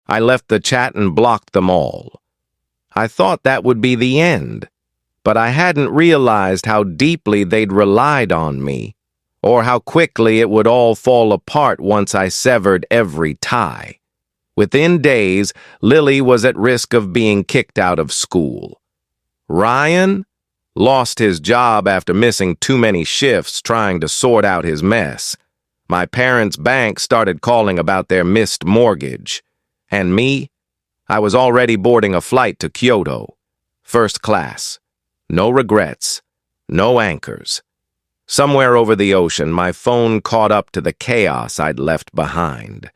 I left the chat and blocked them all. I thought that would be the end, but I hadn't realized how deeply they'd relied on me, or how quickly it would all fall apart once I severed every tie. Within days, Lily was at risk of being kicked out of school. Ryan lost his job after missing too many shifts trying to sort out his mess. My parents' bank started calling about their missed mortgage. And me? I was already boarding a flight to Kyoto. First class. No regrets. No anchors. Somewhere over the ocean, my phone caught up to the chaos I'd left behind.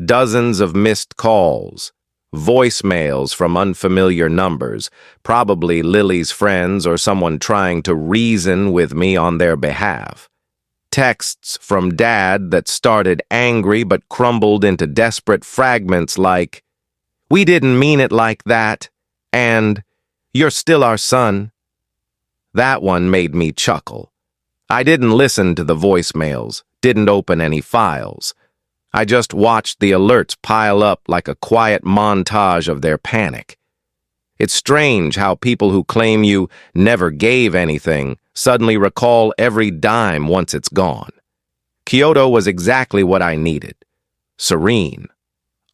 Dozens of missed calls. Voicemails from unfamiliar numbers, probably Lily's friends or someone trying to reason with me on their behalf. Texts from Dad that started angry but crumbled into desperate fragments like, "We didn't mean it like that," and "You're still our son." That one made me chuckle. I didn't listen to the voicemails, didn't open any files. I just watched the alerts pile up like a quiet montage of their panic. It's strange how people who claim you never gave anything suddenly recall every dime once it's gone. Kyoto was exactly what I needed. Serene,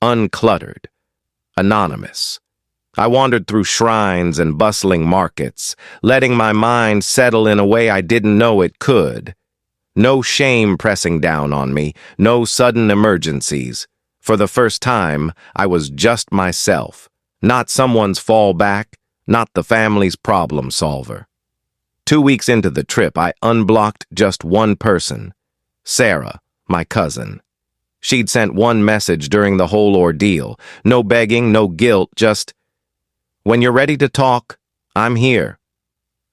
uncluttered, anonymous. I wandered through shrines and bustling markets, letting my mind settle in a way I didn't know it could. No shame pressing down on me, no sudden emergencies. For the first time, I was just myself, not someone's fallback, not the family's problem solver. 2 weeks into the trip, I unblocked just one person, Sarah, my cousin. She'd sent one message during the whole ordeal. No begging, no guilt, just, "When you're ready to talk, I'm here.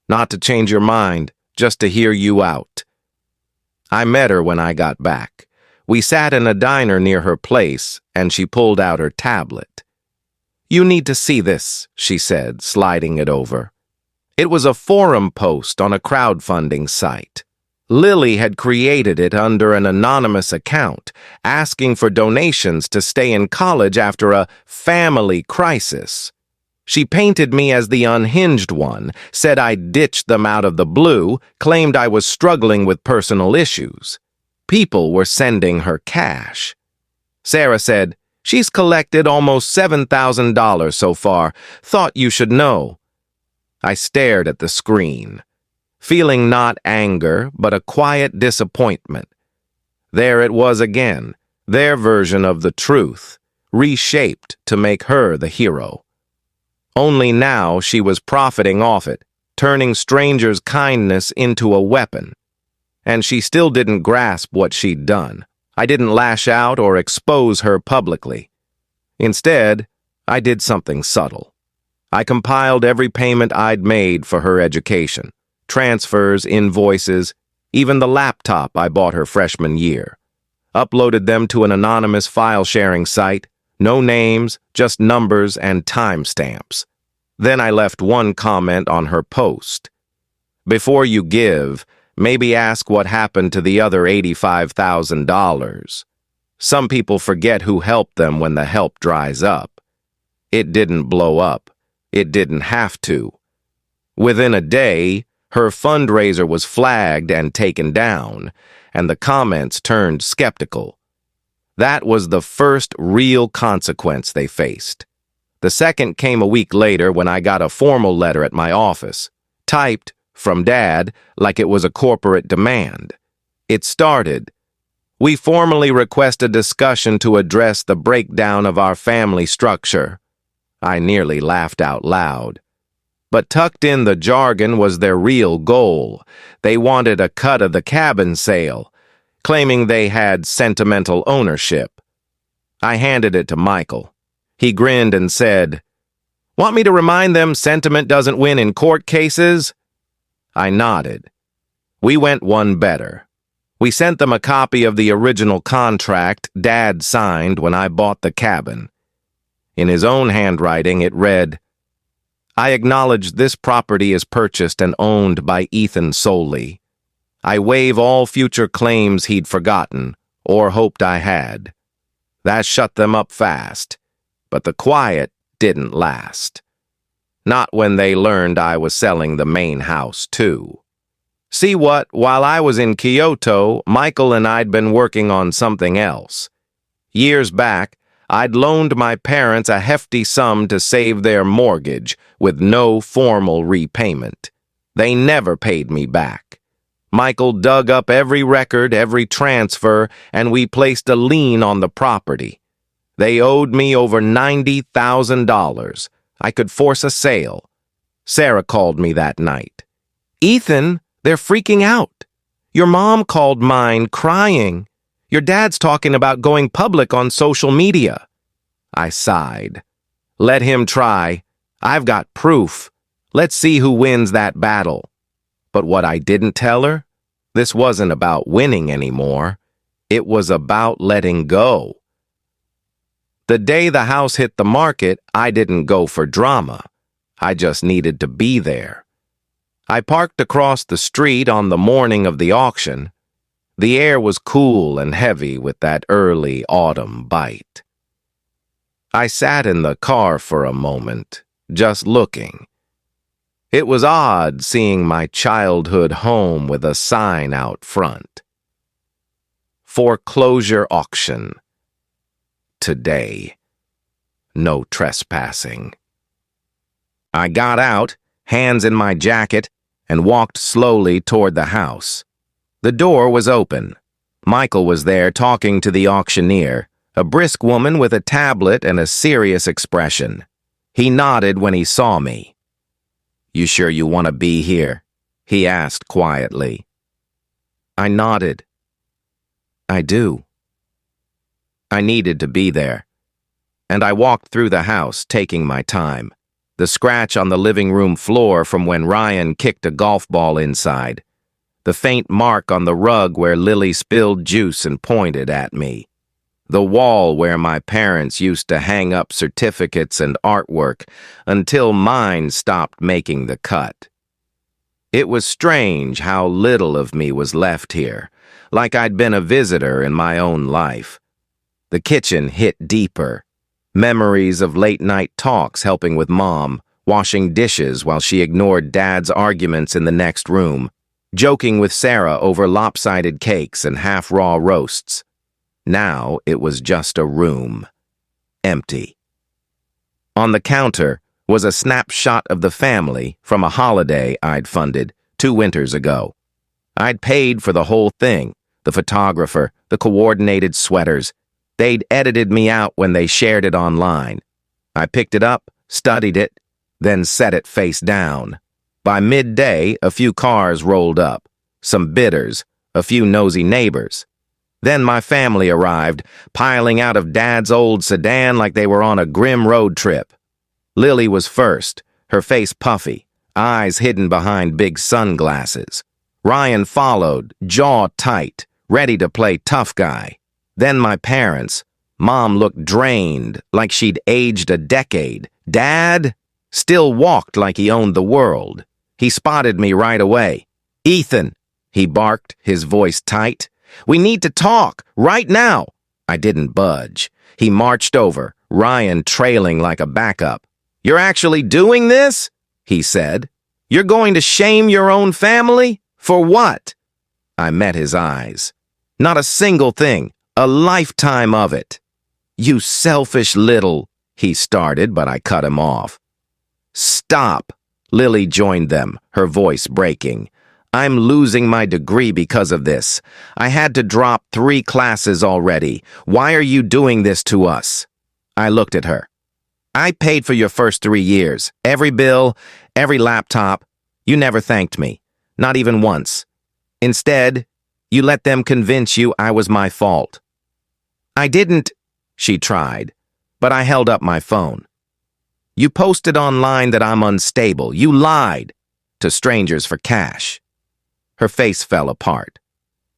Not to change your mind, just to hear you out." I met her when I got back. We sat in a diner near her place, and she pulled out her tablet. "You need to see this," she said, sliding it over. It was a forum post on a crowdfunding site. Lily had created it under an anonymous account, asking for donations to stay in college after a family crisis. She painted me as the unhinged one, said I ditched them out of the blue, claimed I was struggling with personal issues. People were sending her cash. Sarah said, "She's collected almost $7,000 so far. Thought you should know." I stared at the screen, feeling not anger, but a quiet disappointment. There it was again, their version of the truth, reshaped to make her the hero. Only now she was profiting off it, turning strangers' kindness into a weapon. And she still didn't grasp what she'd done. I didn't lash out or expose her publicly. Instead, I did something subtle. I compiled every payment I'd made for her education, transfers, invoices, even the laptop I bought her freshman year. Uploaded them to an anonymous file-sharing site, no names, just numbers and timestamps. Then I left one comment on her post. "Before you give, maybe ask what happened to the other $85,000. Some people forget who helped them when the help dries up." It didn't blow up. It didn't have to. Within a day, her fundraiser was flagged and taken down, and the comments turned skeptical. That was the first real consequence they faced. The second came a week later when I got a formal letter at my office, typed, from Dad, like it was a corporate demand. It started, "We formally request a discussion to address the breakdown of our family structure." I nearly laughed out loud. But tucked in the jargon was their real goal. They wanted a cut of the cabin sale, claiming they had sentimental ownership. I handed it to Michael. He grinned and said, "Want me to remind them sentiment doesn't win in court cases?" I nodded. We went one better. We sent them a copy of the original contract Dad signed when I bought the cabin. In his own handwriting, it read, "I acknowledge this property is purchased and owned by Ethan solely. I waive all future claims he'd forgotten or hoped I had." That shut them up fast. but the quiet didn't last. Not when they learned I was selling the main house, too. See what? While I was in Kyoto, Michael and I'd been working on something else. Years back, I'd loaned my parents a hefty sum to save their mortgage with no formal repayment. They never paid me back. Michael dug up every record, every transfer, and we placed a lien on the property. They owed me over $90,000. I could force a sale. Sarah called me that night. "Ethan, they're freaking out. Your mom called mine crying. Your dad's talking about going public on social media." I sighed. Let him try. I've got proof. Let's see who wins that battle. But what I didn't tell her, this wasn't about winning anymore. It was about letting go. The day the house hit the market, I didn't go for drama. I just needed to be there. I parked across the street on the morning of the auction. The air was cool and heavy with that early autumn bite. I sat in the car for a moment, just looking. It was odd seeing my childhood home with a sign out front. Foreclosure auction. Today. No trespassing. I got out, hands in my jacket, and walked slowly toward the house. The door was open. Michael was there talking to the auctioneer, a brisk woman with a tablet and a serious expression. He nodded when he saw me. "You sure you want to be here?" he asked quietly. I nodded. "I do." I needed to be there. And I walked through the house, taking my time. The scratch on the living room floor from when Ryan kicked a golf ball inside. The faint mark on the rug where Lily spilled juice and pointed at me. The wall where my parents used to hang up certificates and artwork until mine stopped making the cut. It was strange how little of me was left here, like I'd been a visitor in my own life. The kitchen hit deeper. Memories of late-night talks helping with Mom, washing dishes while she ignored Dad's arguments in the next room, joking with Sarah over lopsided cakes and half-raw roasts. Now it was just a room. Empty. On the counter was a snapshot of the family from a holiday I'd funded 2 winters ago. I'd paid for the whole thing, the photographer, the coordinated sweaters. They'd edited me out when they shared it online. I picked it up, studied it, then set it face down. By midday, a few cars rolled up, some bidders, a few nosy neighbors. Then my family arrived, piling out of Dad's old sedan like they were on a grim road trip. Lily was first, her face puffy, eyes hidden behind big sunglasses. Ryan followed, jaw tight, ready to play tough guy. Then my parents. Mom looked drained, like she'd aged a decade. Dad still walked like he owned the world. He spotted me right away. "Ethan," he barked, his voice tight. "We need to talk, right now." I didn't budge. He marched over, Ryan trailing like a backup. "You're actually doing this?" he said. "You're going to shame your own family? For what?" I met his eyes. "Not a single thing. A lifetime of it." "You selfish little," he started, but I cut him off. "Stop." Lily joined them, her voice breaking. "I'm losing my degree because of this. I had to drop 3 classes already. Why are you doing this to us?" I looked at her. "I paid for your first 3 years. Every bill, every laptop. You never thanked me. Not even once. Instead, you let them convince you I was my fault." "I didn't," she tried, but I held up my phone. "You posted online that I'm unstable. You lied to strangers for cash." Her face fell apart.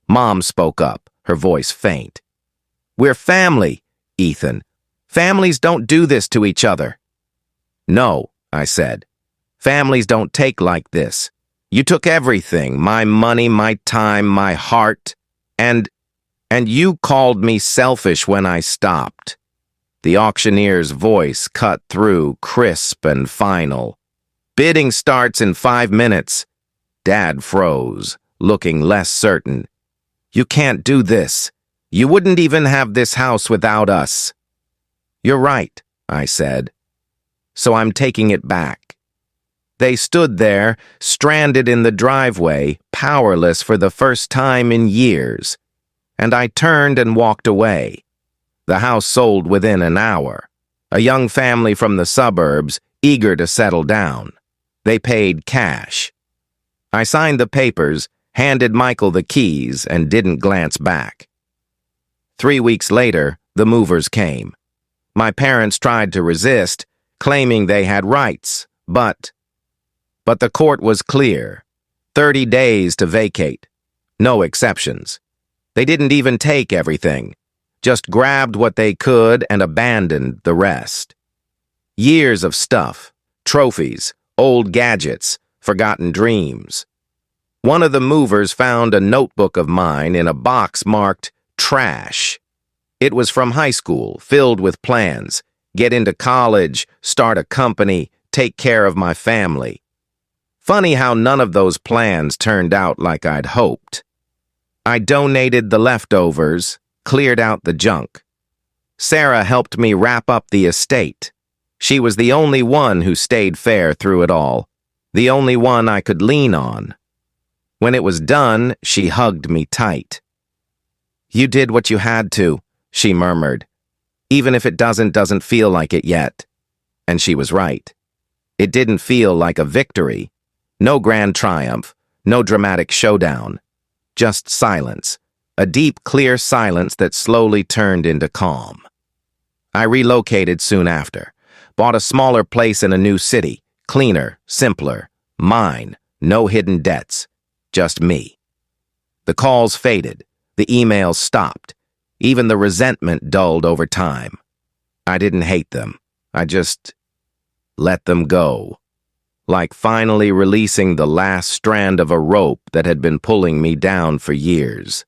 Mom spoke up, her voice faint. "We're family, Ethan. Families don't do this to each other." "No," I said. "Families don't take like this. You took everything, my money, my time, my heart, and you called me selfish when I stopped." The auctioneer's voice cut through, crisp and final. "Bidding starts in 5 minutes." Dad froze, looking less certain. "You can't do this. You wouldn't even have this house without us." "You're right," I said. "So I'm taking it back." They stood there, stranded in the driveway, powerless for the first time in years. And I turned and walked away. The house sold within an hour. A young family from the suburbs, eager to settle down. They paid cash. I signed the papers, handed Michael the keys, and didn't glance back. 3 weeks later, the movers came. My parents tried to resist, claiming they had rights, but the court was clear. 30 days to vacate. No exceptions. They didn't even take everything, just grabbed what they could and abandoned the rest. Years of stuff, trophies, old gadgets, forgotten dreams. One of the movers found a notebook of mine in a box marked trash. It was from high school, filled with plans. Get into college, start a company, take care of my family. Funny how none of those plans turned out like I'd hoped. I donated the leftovers, cleared out the junk. Sarah helped me wrap up the estate. She was the only one who stayed fair through it all, the only one I could lean on. When it was done, she hugged me tight. "You did what you had to," she murmured, "even if it doesn't feel like it yet." And she was right. It didn't feel like a victory. No grand triumph, no dramatic showdown. Just silence, a deep, clear silence that slowly turned into calm. I relocated soon after, bought a smaller place in a new city, cleaner, simpler, mine, no hidden debts, just me. The calls faded, the emails stopped, even the resentment dulled over time. I didn't hate them, I just let them go. Like finally releasing the last strand of a rope that had been pulling me down for years.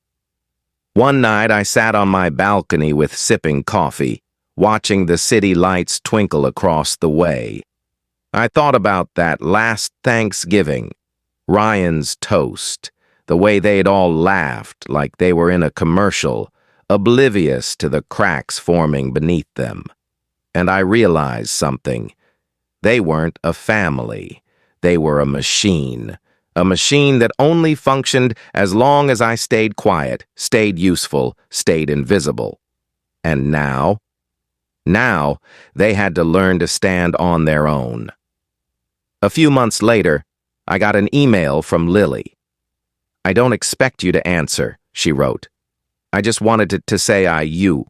One night I sat on my balcony with sipping coffee, watching the city lights twinkle across the way. I thought about that last Thanksgiving, Ryan's toast, the way they'd all laughed like they were in a commercial, oblivious to the cracks forming beneath them. And I realized something. They weren't a family. They were a machine that only functioned as long as I stayed quiet, stayed useful, stayed invisible. And now they had to learn to stand on their own. A few months later, I got an email from Lily. "I don't expect you to answer," she wrote. "I just wanted to say you.